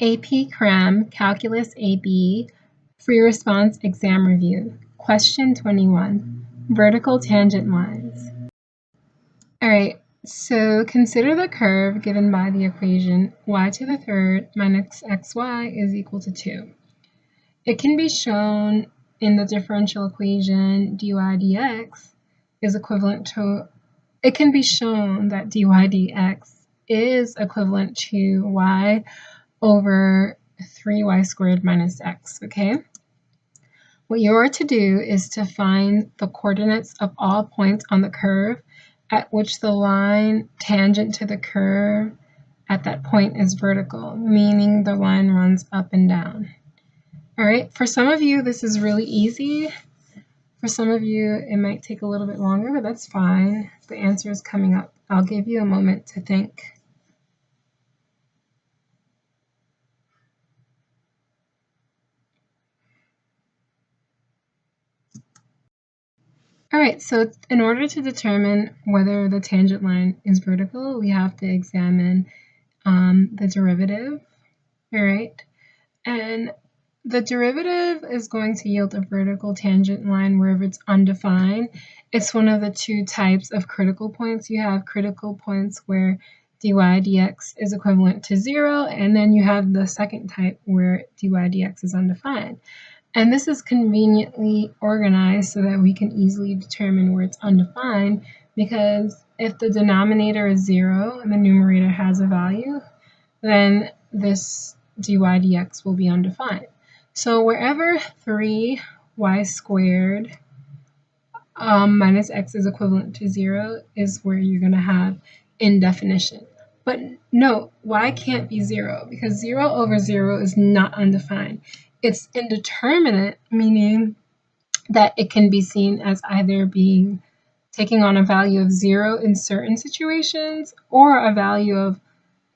AP Cram, Calculus AB, Free Response Exam Review. Question 21, Vertical Tangent Lines. All right, so consider the curve given by the equation y to the third minus xy is equal to 2. It can be shown in the differential equation dy dx is equivalent to, it can be shown that dy dx is equivalent to y over 3y squared minus x, okay? What you are to do is to find the coordinates of all points on the curve at which the line tangent to the curve at that point is vertical, meaning the line runs up and down. All right, for some of you, this is really easy. For some of you, it might take a little bit longer, but that's fine. The answer is coming up. I'll give you a moment to think. All right, so in order to determine whether the tangent line is vertical, we have to examine the derivative, all right? And the derivative is going to yield a vertical tangent line wherever it's undefined. It's one of the two types of critical points. You have critical points where dy dx is equivalent to 0, and then you have the second type where dy dx is undefined. And this is conveniently organized so that we can easily determine where it's undefined, because if the denominator is 0 and the numerator has a value, then this dy dx will be undefined. So wherever 3y squared minus x is equivalent to 0 is where you're going to have indefinition. But note, y can't be 0 because 0 over 0 is not undefined. It's indeterminate, meaning that it can be seen as either being taking on a value of 0 in certain situations or a value of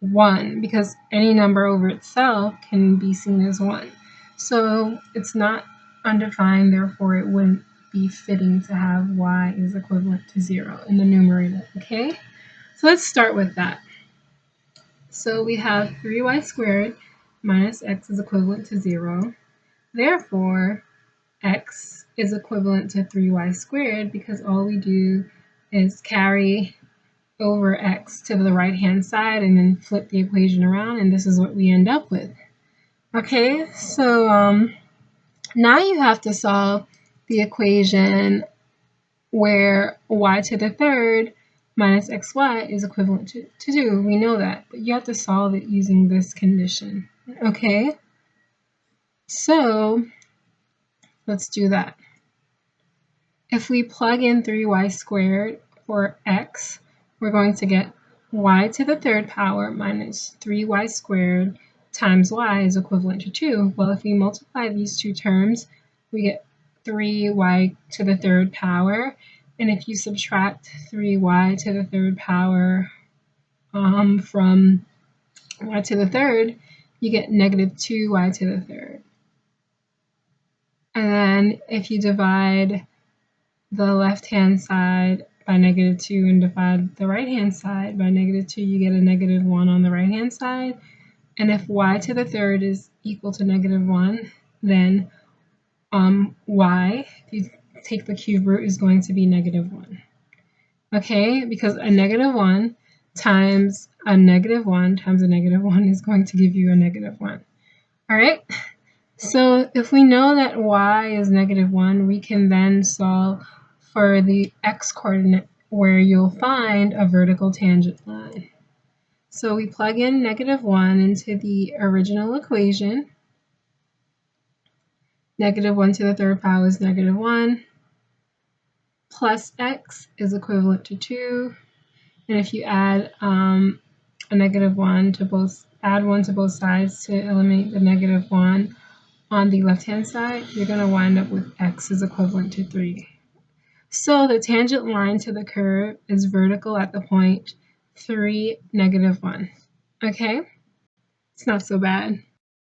1, because any number over itself can be seen as 1. So it's not undefined, therefore it wouldn't be fitting to have y is equivalent to 0 in the numerator, okay? So let's start with that. So we have 3y squared minus x is equivalent to 0. Therefore, x is equivalent to 3y squared because all we do is carry over x to the right-hand side and then flip the equation around, and this is what we end up with. Okay, so now you have to solve the equation where y to the third minus xy is equivalent to 2. We know that, but you have to solve it using this condition. Okay, so let's do that. If we plug in 3y squared for x, we're going to get y to the third power minus 3y squared times y is equivalent to 2. Well, if we multiply these two terms, we get 3y to the third power. And if you subtract 3y to the third power from y to the third, you get negative 2y to the third. And then if you divide the left-hand side by negative 2 and divide the right-hand side by negative 2, you get a negative 1 on the right-hand side. And if y to the third is equal to negative 1, then y, if you take the cube root, is going to be negative 1. Okay, because a negative 1 times a negative 1 times a negative 1 is going to give you a negative 1. All right, so if we know that y is negative 1, we can then solve for the x coordinate where you'll find a vertical tangent line. So we plug in negative 1 into the original equation. Negative 1 to the third power is negative 1, plus x is equivalent to 2. And if you add a negative 1 to both, add 1 to both sides to eliminate the negative 1 on the left-hand side, you're going to wind up with x is equivalent to 3. So the tangent line to the curve is vertical at the point 3, negative 1. Okay? It's not so bad.